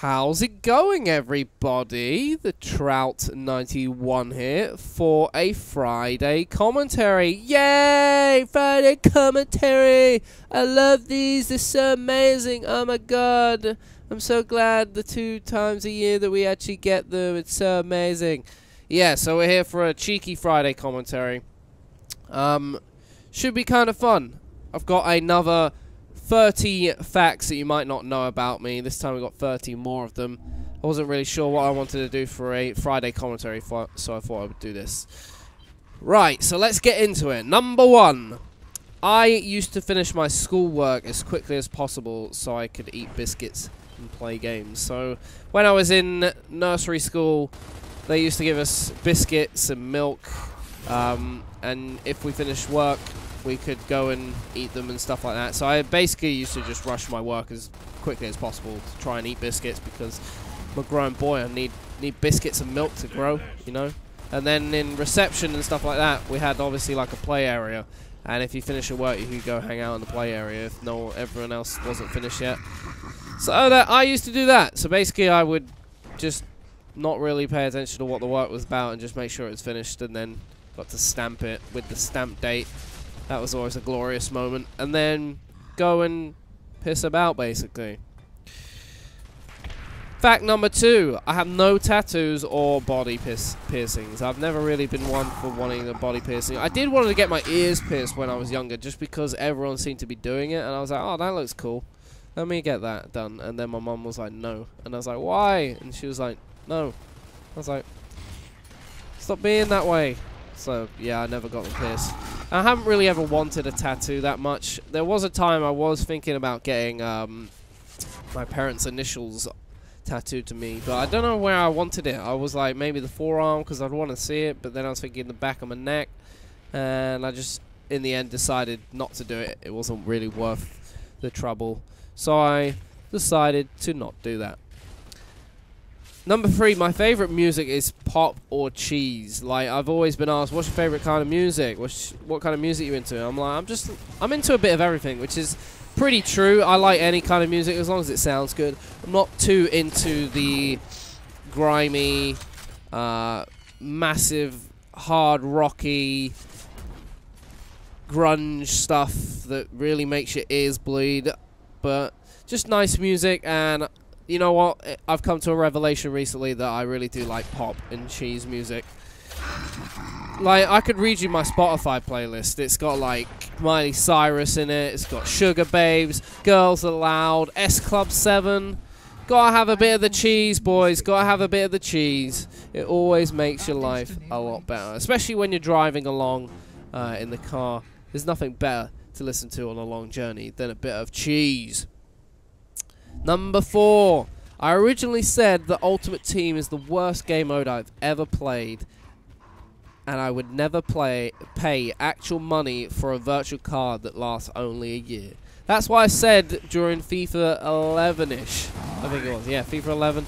How's it going, everybody? The Trout 91 here for a Friday commentary. Yay! Friday commentary! I love these. They're so amazing. Oh my god. I'm so glad the 2 times a year that we actually get them. It's so amazing. Yeah, so we're here for a cheeky Friday commentary. Should be kind of fun. I've got another 30 facts that you might not know about me. This time we got 30 more of them. I wasn't really sure what I wanted to do for a Friday commentary, so I thought I would do this. Right, so let's get into it. Number 1. I used to finish my schoolwork as quickly as possible so I could eat biscuits and play games. So when I was in nursery school, they used to give us biscuits and milk, and if we finished work, we could go and eat them and stuff like that. So I basically used to just rush my work as quickly as possible to try and eat biscuits, because I'm a grown boy. I need biscuits and milk to grow, you know. And then in reception and stuff like that, we had obviously like a play area, and if you finish your work, you could go hang out in the play area if everyone else wasn't finished yet. So I used to do that. So basically I would just not really pay attention to what the work was about and just make sure it was finished, and then got to stamp it with the stamp date. That was always a glorious moment. And then go and piss about, basically. Fact number 2. I have no tattoos or body piercings. I've never really been one for wanting a body piercing. I did want to get my ears pierced when I was younger, just because everyone seemed to be doing it. And I was like, oh, that looks cool. Let me get that done. And then my mum was like, no. And I was like, why? And she was like, no. I was like, stop being that way. So, yeah, I never got them pierced. I haven't really ever wanted a tattoo that much. There was a time I was thinking about getting my parents' initials tattooed to me, but I don't know where I wanted it. I was like, maybe the forearm, because I'd want to see it, but then I was thinking the back of my neck, and I just, in the end, decided not to do it. It wasn't really worth the trouble, so I decided to not do that. Number 3, my favorite music is pop or cheese. Like, I've always been asked, what's your favorite kind of music? What kind of music are you into? I'm like, I'm into a bit of everything, which is pretty true. I like any kind of music as long as it sounds good. I'm not too into the grimy, massive, hard, rocky, grunge stuff that really makes your ears bleed. But just nice music. And you know what? I've come to a revelation recently that I really do like pop and cheese music. Like, I could read you my Spotify playlist. It's got, like, Miley Cyrus in it. It's got Sugar Babes, Girls Aloud, S Club 7. Gotta have a bit of the cheese, boys. Gotta have a bit of the cheese. It always makes your life a lot better. Especially when you're driving along in the car. There's nothing better to listen to on a long journey than a bit of cheese. Number 4. I originally said that Ultimate Team is the worst game mode I've ever played, and I would never pay actual money for a virtual card that lasts only a year. That's why I said during FIFA 11-ish, I think it was, yeah, FIFA 11,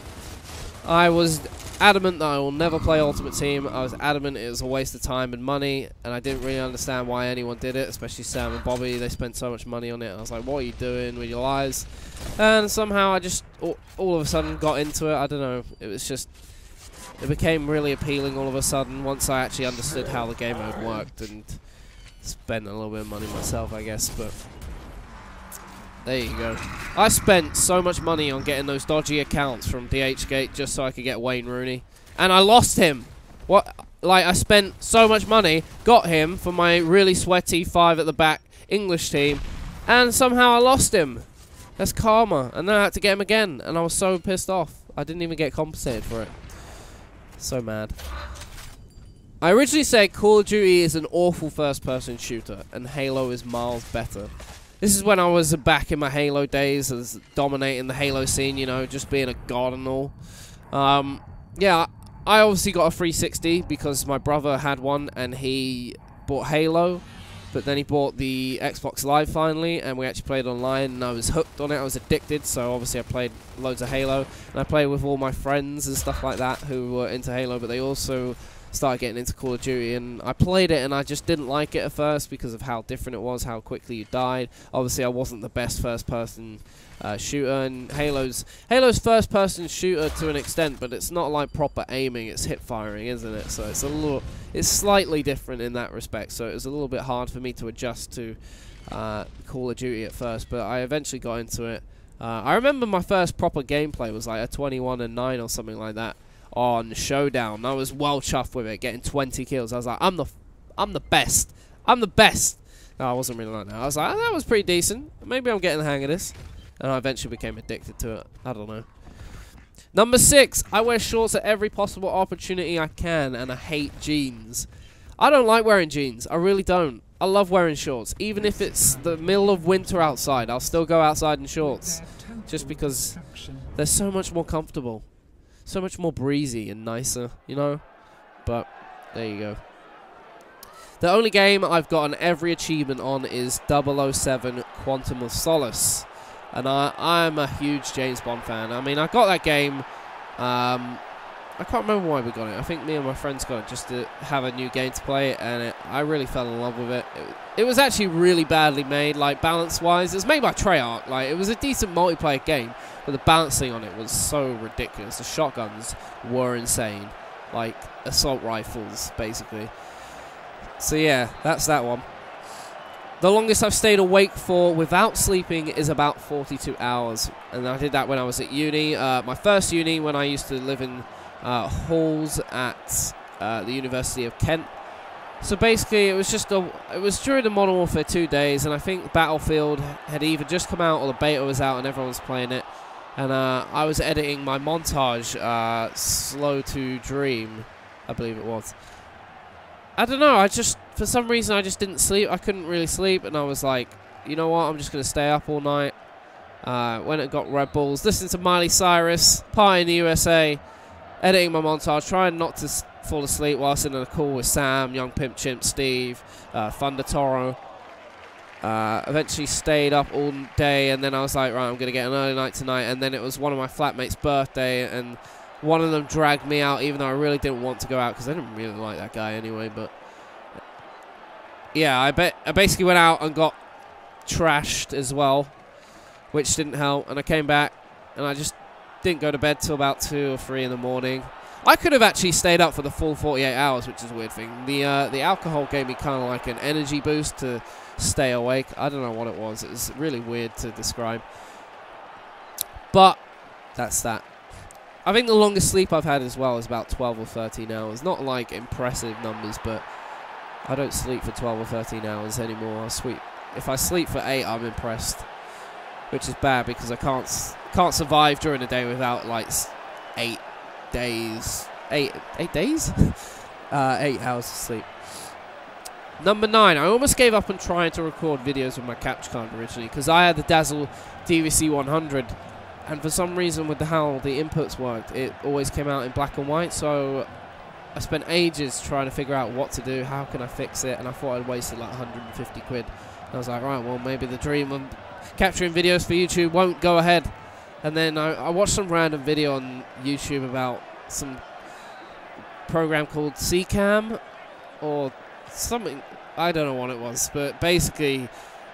I was adamant that I will never play Ultimate Team. I was adamant it was a waste of time and money, and I didn't really understand why anyone did it, especially Sam and Bobby. They spent so much money on it. I was like, what are you doing with your lives? And somehow I just all of a sudden got into it. I don't know. It was just, it became really appealing all of a sudden once I actually understood how the game mode worked, and spent a little bit of money myself, I guess. But there you go. I spent so much money on getting those dodgy accounts from DHgate just so I could get Wayne Rooney, and I lost him. What? Like, I spent so much money, got him for my really sweaty 5 at the back English team, and somehow I lost him. That's karma. And then I had to get him again, and I was so pissed off. I didn't even get compensated for it. So mad. I originally said Call of Duty is an awful first-person shooter, and Halo is miles better. This is when I was back in my Halo days, as dominating the Halo scene, you know, just being a god and all. Yeah, I obviously got a 360 because my brother had one and he bought Halo, but then he bought the Xbox Live finally, and we actually played online, and I was hooked on it. I was addicted, so obviously I played loads of Halo, and I played with all my friends and stuff like that who were into Halo, but they also started getting into Call of Duty, and I played it, and I just didn't like it at first because of how different it was, how quickly you died. Obviously, I wasn't the best first-person shooter, and Halo's first-person shooter to an extent, but it's not like proper aiming; it's hip firing, isn't it? So it's slightly different in that respect. So it was a little bit hard for me to adjust to Call of Duty at first, but I eventually got into it. I remember my first proper gameplay was like a 21-9 or something like that on Showdown. I was well chuffed with it, getting 20 kills. I was like, I'm the best. I'm the best. No, I wasn't really like that. I was like, oh, that was pretty decent. Maybe I'm getting the hang of this. And I eventually became addicted to it. I don't know. Number 6, I wear shorts at every possible opportunity I can, and I hate jeans. I don't like wearing jeans. I really don't. I love wearing shorts. Even if it's the middle of winter outside, I'll still go outside in shorts. Just because they're so much more comfortable. So much more breezy and nicer, you know? But, there you go. The only game I've gotten every achievement on is 007 Quantum of Solace. And I'm a huge James Bond fan. I mean, I got that game... I can't remember why we got it. I think me and my friends got it just to have a new game to play, and I really fell in love with it. It was actually really badly made, like balance-wise. It was made by Trout. Like, it was a decent multiplayer game, but the balancing on it was so ridiculous. The shotguns were insane, like assault rifles, basically. So yeah, that's that one. The longest I've stayed awake for without sleeping is about 42 hours, and I did that when I was at uni. My first uni, when I used to live in halls at the University of Kent. So basically, it was during the Modern Warfare 2 days, and I think Battlefield had either just come out or the beta was out, and everyone was playing it. And I was editing my montage, Slow to Dream, I believe it was. I don't know, for some reason I just didn't sleep. I couldn't really sleep, and I was like, you know what, I'm just going to stay up all night. Went and got Red Bulls, listened to Miley Cyrus, Party in the USA, editing my montage, trying not to fall asleep whilst in a call with Sam, Young Pimp Chimp, Steve, Thunder Toro. Eventually stayed up all day, and then I was like, right, I'm going to get an early night tonight. And then it was one of my flatmates' birthday, and one of them dragged me out, even though I really didn't want to go out because I didn't really like that guy anyway. But yeah, I basically went out and got trashed as well, which didn't help. And I came back, and I just didn't go to bed till about 2 or 3 in the morning. I could have actually stayed up for the full 48 hours, which is a weird thing. The alcohol gave me kind of like an energy boost to stay awake. I don't know what it was. It was really weird to describe. But that's that. I think the longest sleep I've had as well is about 12 or 13 hours. Not like impressive numbers, but I don't sleep for 12 or 13 hours anymore. If I sleep for 8, I'm impressed. Which is bad because I can't survive during the day without like 8 days. 8 days? 8 hours of sleep. Number 9, I almost gave up on trying to record videos with my capture card originally because I had the Dazzle DVC 100, and for some reason with how the inputs worked, it always came out in black and white, so I spent ages trying to figure out what to do, how can I fix it, and I thought I'd wasted like 150 quid. And I was like, right, well, maybe the dream of capturing videos for YouTube won't go ahead. And then I watched some random video on YouTube about some program called Cam or something. I don't know what it was, but basically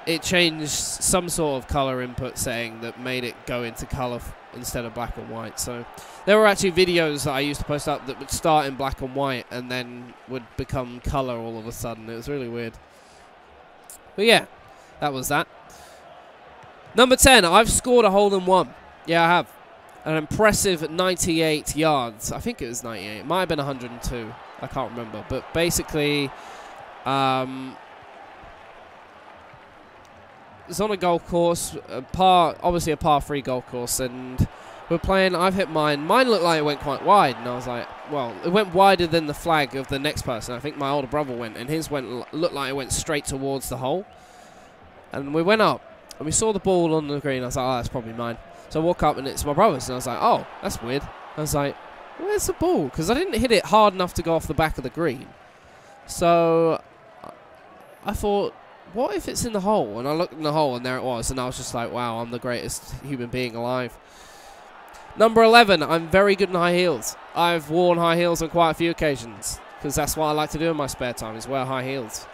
it changed some sort of color input setting that made it go into color instead of black and white. So there were actually videos that I used to post up that would start in black and white and then would become color all of a sudden. It was really weird. But yeah, that was that. Number 10, I've scored a hole-in-one. Yeah, I have. An impressive 98 yards. I think it was 98. It might have been 102. I can't remember. But basically, it's on a golf course, obviously a par 3 golf course, and we're playing. I've hit mine. Mine looked like it went quite wide, and I was like, well, it went wider than the flag of the next person. I think my older brother went, and his looked like it went straight towards the hole. And we went up, and we saw the ball on the green. I was like, oh, that's probably mine. So I walk up, and it's my brother's, and I was like, oh, that's weird. I was like, where's the ball? Because I didn't hit it hard enough to go off the back of the green. So I thought, what if it's in the hole? And I looked in the hole, and there it was. And I was just like, wow, I'm the greatest human being alive. Number 11, I'm very good in high heels. I've worn high heels on quite a few occasions. because that's what I like to do in my spare time, is wear high heels.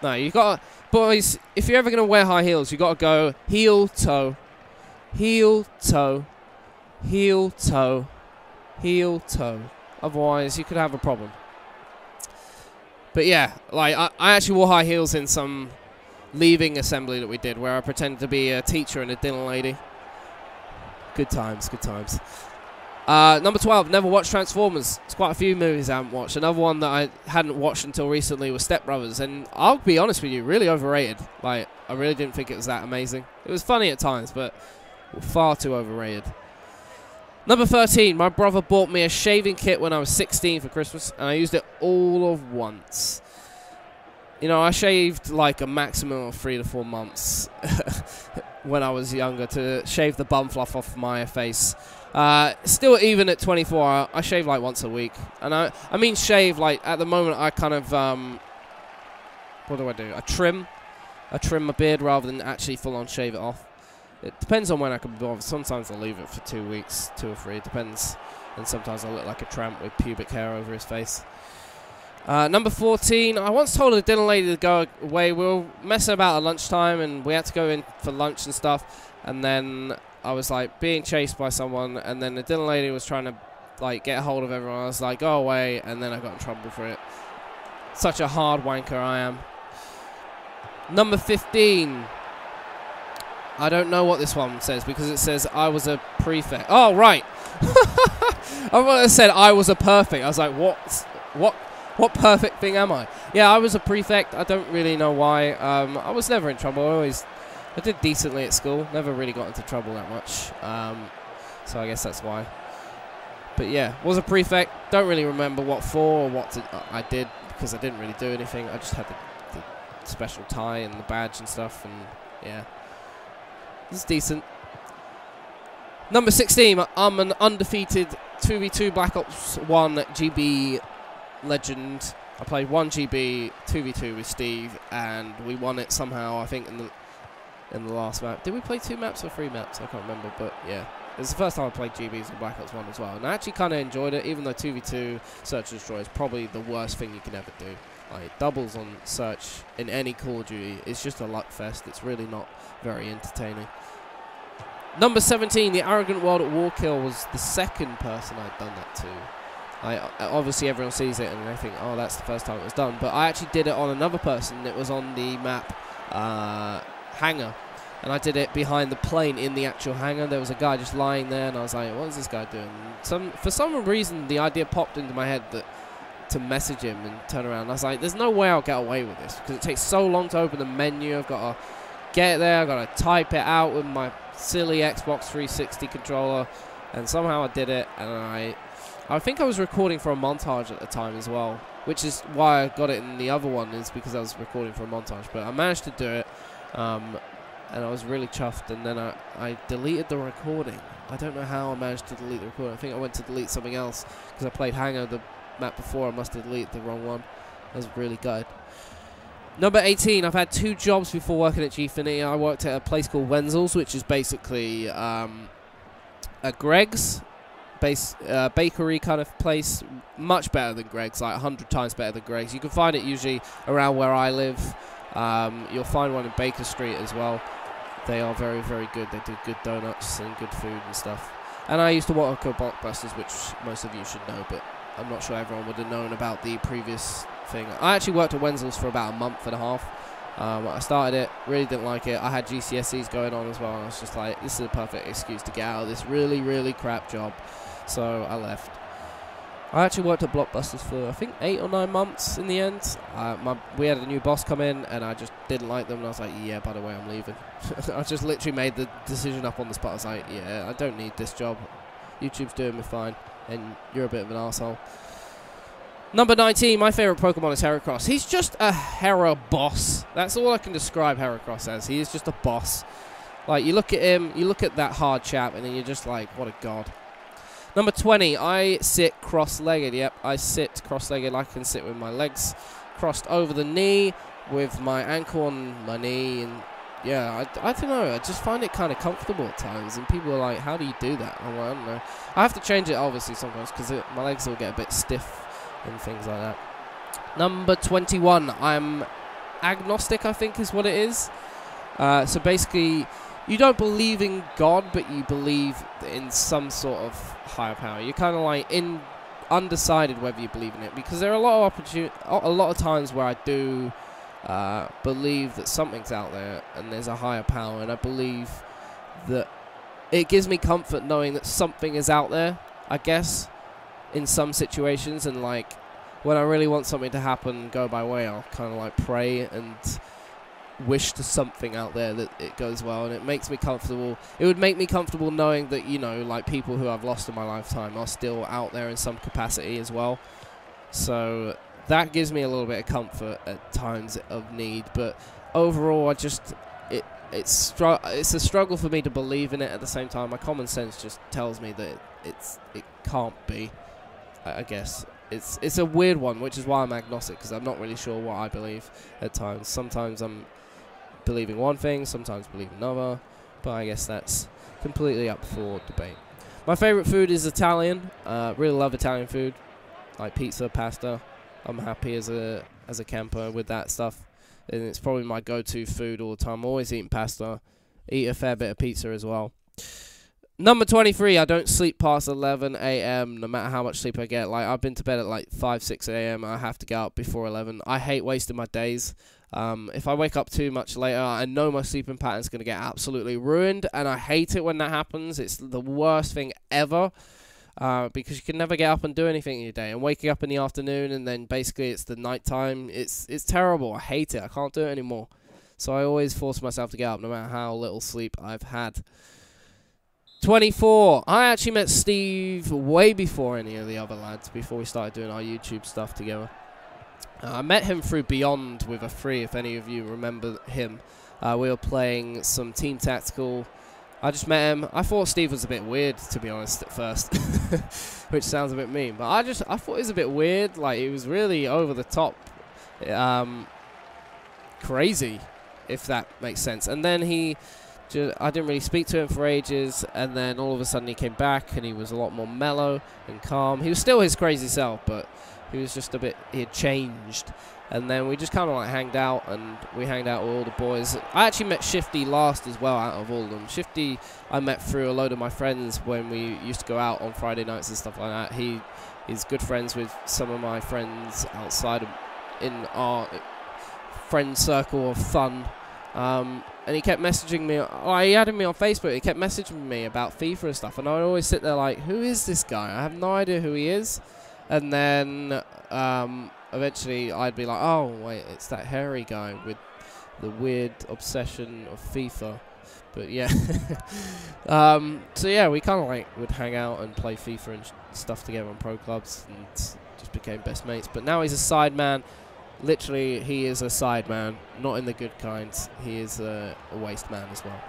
No, you got to, boys, if you're ever going to wear high heels, you got to go heel, toe, heel, toe, heel, toe, heel, toe. Otherwise, you could have a problem. But yeah, like, I actually wore high heels in some leaving assembly that we did, where I pretended to be a teacher and a dinner lady. Good times, good times. Number 12, never watched Transformers. It's quite a few movies I haven't watched. Another one that I hadn't watched until recently was Step Brothers, and I'll be honest with you, really overrated. Like, I really didn't think it was that amazing. It was funny at times, but far too overrated. Number 13, my brother bought me a shaving kit when I was 16 for Christmas, and I used it all of once. You know, I shaved like a maximum of 3 to 4 months when I was younger to shave the bum fluff off my face. Still, even at 24, I shave like once a week. And I mean shave, like, at the moment I kind of, what do? I trim my beard rather than actually full on shave it off. It depends on when I can be bothered. Sometimes I'll leave it for 2 weeks, 2 or 3, it depends. And sometimes I'll look like a tramp with pubic hair over his face. Number 14, I once told a dinner lady to go away. We were messing about at lunchtime and we had to go in for lunch and stuff. And then I was like being chased by someone, and then the dinner lady was trying to like get a hold of everyone. I was like, go away, and then I got in trouble for it. Such a hard wanker I am. Number 15. I don't know what this one says because it says I was a prefect. Oh, right. I thought it said I was a perfect. I was like, what perfect thing am I? Yeah, I was a prefect. I don't really know why. I was never in trouble. I did decently at school. Never really got into trouble that much. So I guess that's why. But yeah, was a prefect. Don't really remember what for or what I did because I didn't really do anything. I just had the special tie and the badge and stuff, and yeah. It's decent. Number 16, I'm an undefeated 2v2 Black Ops 1 GB legend. I played 1 GB 2v2 with Steve, and we won it somehow, I think, in the last map. Did we play 2 maps or 3 maps? I can't remember, but yeah. It was the first time I played GBs in Black Ops 1 as well, and I actually kind of enjoyed it, even though 2v2 Search and Destroy is probably the worst thing you can ever do. Like, doubles on Search in any Call of Duty, it's just a luck fest. It's really not very entertaining. Number 17, the Arrogant World at Warkill was the second person I'd done that to. Obviously everyone sees it and they think, oh, that's the first time it was done. But I actually did it on another person. It was on the map Hangar. And I did it behind the plane in the actual hangar. There was a guy just lying there, and I was like, what is this guy doing? For some reason, the idea popped into my head to message him and turn around. And I was like, there's no way I'll get away with this, because it takes so long to open the menu. I've got to get there. I've got to type it out with my silly Xbox 360 controller. And somehow I did it, and I think I was recording for a montage at the time as well, which is why I got it in the other one, is because I was recording for a montage. But I managed to do it. And I was really chuffed, and then I deleted the recording. I don't know how I managed to delete the recording. I think I went to delete something else, because I played Hangar the map before. I must have deleted the wrong one. I was really good. Number 18, I've had 2 jobs before working at Gfinity. I worked at a place called Wenzel's, which is basically a Greg's bakery kind of place. Much better than Greg's, like 100 times better than Greg's. You can find it usually around where I live. You'll find one in Baker Street as well. They are very, very good. They do good donuts and good food and stuff. And I used to work at Blockbusters, which most of you should know, but I'm not sure everyone would have known about the previous thing. I actually worked at Wenzel's for about a month and a half. I started it, really didn't like it. I had GCSEs going on as well, and I was just like, this is a perfect excuse to get out of this really, really crap job. So I left. I actually worked at Blockbusters for, I think, 8 or 9 months in the end. We had a new boss come in, and I just didn't like them, and I was like, yeah, by the way, I'm leaving. I just literally made the decision up on the spot. I was like, yeah, I don't need this job. YouTube's doing me fine, and you're a bit of an arsehole. Number 19, my favourite Pokemon is Heracross. He's just a Hera boss. That's all I can describe Heracross as. He is just a boss. Like, you look at him, you look at that hard chap, and then you're just like, what a god. Number 20, I sit cross-legged. Yep, I sit cross-legged. I can sit with my legs crossed over the knee, with my ankle on my knee, and yeah, I don't know. I just find it kind of comfortable at times, and people are like, how do you do that? I'm like, I don't know. I have to change it, obviously, sometimes, because my legs will get a bit stiff and things like that. Number 21, I'm agnostic, I think is what it is. So basically, you don't believe in God, but you believe in some sort of higher power. You're kind of like undecided whether you believe in it, because there are a lot of times where I do believe that something's out there and there's a higher power, and I believe that it gives me comfort knowing that something is out there, I guess, in some situations. And like when I really want something to happen, go my way, I'll kind of like pray and wish to something out there that it goes well, and it makes me comfortable. It would make me comfortable knowing that, you know, like people who I've lost in my lifetime are still out there in some capacity as well. So that gives me a little bit of comfort at times of need. But overall, it's a struggle for me to believe in it. At the same time, my common sense just tells me that it can't be. I guess it's a weird one, which is why I'm agnostic, because I'm not really sure what I believe at times. Sometimes I'm believing one thing, sometimes believing another, but I guess that's completely up for debate. My favorite food is Italian. Really love Italian food, like pizza, pasta. I'm happy as a camper with that stuff, and it's probably my go-to food all the time. I'm always eating pasta, eat a fair bit of pizza as well. Number 23, I don't sleep past 11 a.m. no matter how much sleep I get. Like, I've been to bed at like 5, 6 a.m. I have to get up before 11. I hate wasting my days. If I wake up too much later, I know my sleeping pattern's going to get absolutely ruined, and I hate it when that happens. It's the worst thing ever, because you can never get up and do anything in your day. And waking up in the afternoon, and then basically it's the nighttime. It's terrible. I hate it. I can't do it anymore. So I always force myself to get up, no matter how little sleep I've had. 24. I actually met Steve way before any of the other lads, before we started doing our YouTube stuff together. I met him through Beyond with a free, if any of you remember him. We were playing some Team Tactical. I just met him. I thought Steve was a bit weird, to be honest, at first. Which sounds a bit mean. But I thought he was a bit weird. Like, he was really over the top. Crazy, if that makes sense. And then I didn't really speak to him for ages, and then all of a sudden he came back, and he was a lot more mellow and calm. He was still his crazy self, but he was just he had changed. And then we just kind of like hanged out, and we hanged out with all the boys. I actually met Shifty last as well out of all of them. Shifty I met through a load of my friends when we used to go out on Friday nights and stuff like that. He's good friends with some of my friends outside in our friend circle of fun. And he kept messaging me. He added me on Facebook. He kept messaging me about FIFA and stuff. And I would always sit there like, who is this guy? I have no idea who he is. And then eventually I'd be like, oh, wait, it's that hairy guy with the weird obsession of FIFA. But yeah. So yeah, we kind of like would hang out and play FIFA and stuff together on pro clubs, and just became best mates. But now he's a side man. Literally, he is a side man, not in the good kinds. He is a waste man as well.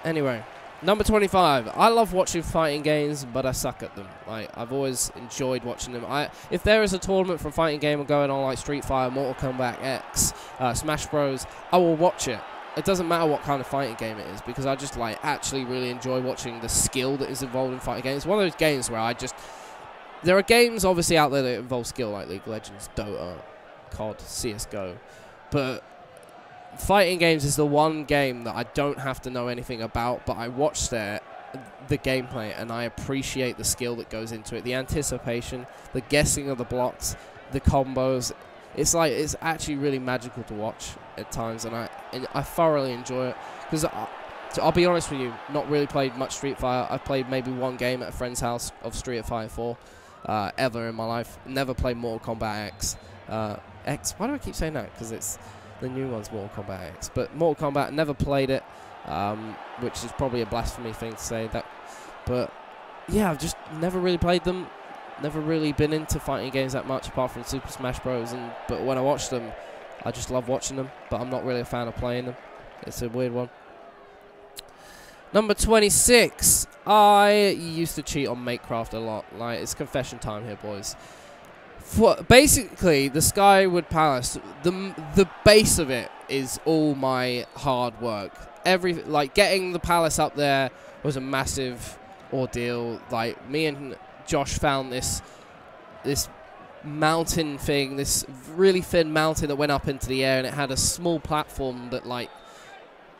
Anyway, number 25. I love watching fighting games, but I suck at them. Like, I've always enjoyed watching them. If there is a tournament for a fighting game going on, like Street Fighter, Mortal Kombat X, Smash Bros, I will watch it. It doesn't matter what kind of fighting game it is, because I just like actually really enjoy watching the skill that is involved in fighting games. It's one of those games where there are games obviously out there that involve skill, like League of Legends, Dota, COD, CSGO, but fighting games is the one game that I don't have to know anything about, but I watch the gameplay and I appreciate the skill that goes into it, the anticipation, the guessing of the blocks, the combos. It's actually really magical to watch at times, and I thoroughly enjoy it, because I'll be honest with you, not really played much Street Fighter. I've played maybe one game at a friend's house of Street Fighter 4 ever in my life. Never played Mortal Kombat X. Why do I keep saying that? Because it's the new one's Mortal Kombat X. But Mortal Kombat, never played it, which is probably a blasphemy thing to say. But yeah, I've just never really played them. Never really been into fighting games that much, apart from Super Smash Bros. But when I watch them, I just love watching them. But I'm not really a fan of playing them. It's a weird one. Number 26. I used to cheat on Makecraft a lot. Like, it's confession time here, boys. Basically, the Skyward Palace, the base of it is all my hard work. Getting the palace up there was a massive ordeal. Like, me and Josh found this mountain thing, this really thin mountain that went up into the air, and it had a small platform that like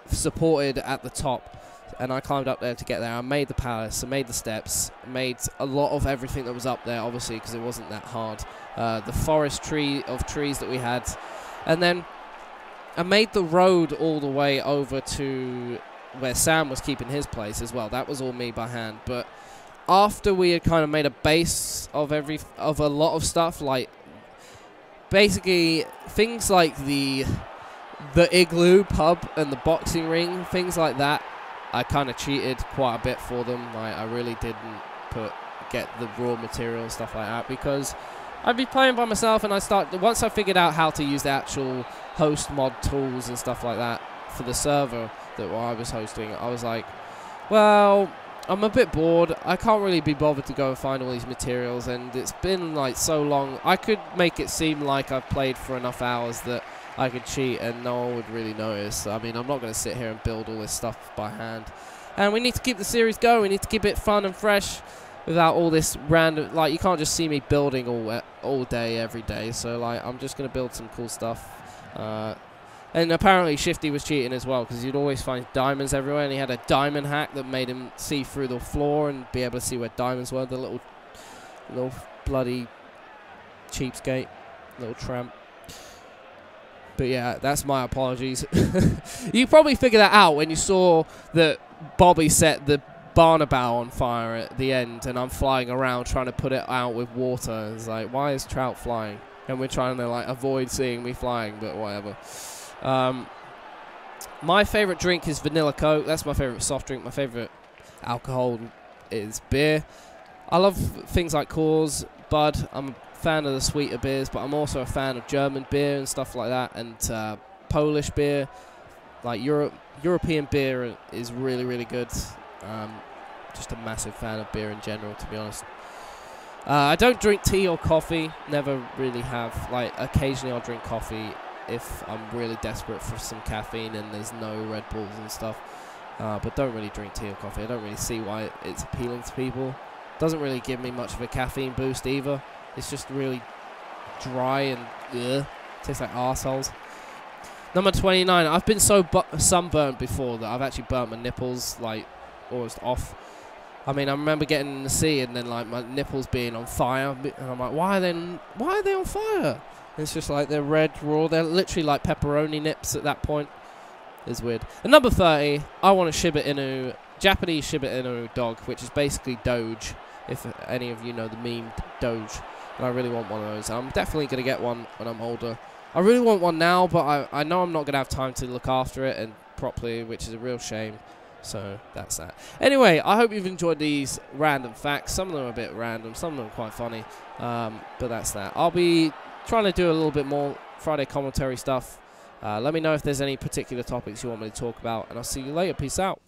supported at the top. And I climbed up there to get there. I made the palace, I made the steps, I made a lot of everything that was up there, obviously, because it wasn't that hard. The forest tree of trees that we had. And then I made the road all the way over to where Sam was keeping his place as well. That was all me by hand. But after we had kind of made a base of a lot of stuff, like basically things like the igloo pub and the boxing ring, things like that, I kind of cheated quite a bit for them. I really didn't get the raw material and stuff like that, because I'd be playing by myself, and once I figured out how to use the actual host mod tools and stuff like that for the server that I was hosting, I was like, well, I'm a bit bored. I can't really be bothered to go and find all these materials, and it's been like so long. I could make it seem like I've played for enough hours that I could cheat and no one would really notice. I mean, I'm not going to sit here and build all this stuff by hand. And we need to keep the series going. We need to keep it fun and fresh without all this random... Like, you can't just see me building all day, every day. So, like, I'm just going to build some cool stuff. And apparently Shifty was cheating as well, because you'd always find diamonds everywhere. And he had a diamond hack that made him see through the floor and be able to see where diamonds were. The little bloody cheapskate. Little tramp. But yeah, that's my apologies. You probably figured that out when you saw that Bobby set the Barnabow on fire at the end, and I'm flying around trying to put it out with water. It's like, why is Trout flying? And we're trying to like avoid seeing me flying, but whatever. My favorite drink is vanilla Coke. That's my favorite soft drink. My favorite alcohol is beer. I love things like Coors, Bud. I'm a fan of the sweeter beers, but I'm also a fan of German beer and stuff like that, and Polish beer. Like European beer is really, really good. Just a massive fan of beer in general, to be honest. I don't drink tea or coffee. Never really have. Like, occasionally I'll drink coffee if I'm really desperate for some caffeine and there's no Red Bulls and stuff. But don't really drink tea or coffee. I don't really see why it's appealing to people. Doesn't really give me much of a caffeine boost either. It's just really dry and tastes like arseholes. Number 29. I've been so sunburnt before that I've actually burnt my nipples, like, almost off. I mean, I remember getting in the sea and then, like, my nipples being on fire. And I'm like, why are they on fire? And it's just like they're red, raw. They're literally like pepperoni nips at that point. It's weird. And number 30, I want a Shiba Inu, Japanese Shiba Inu dog, which is basically Doge, if any of you know the meme Doge. And I really want one of those. I'm definitely going to get one when I'm older. I really want one now, but I know I'm not going to have time to look after it and properly, which is a real shame. So that's that. Anyway, I hope you've enjoyed these random facts. Some of them are a bit random, some of them are quite funny. But that's that. I'll be trying to do a little bit more Friday commentary stuff. Let me know if there's any particular topics you want me to talk about, and I'll see you later. Peace out.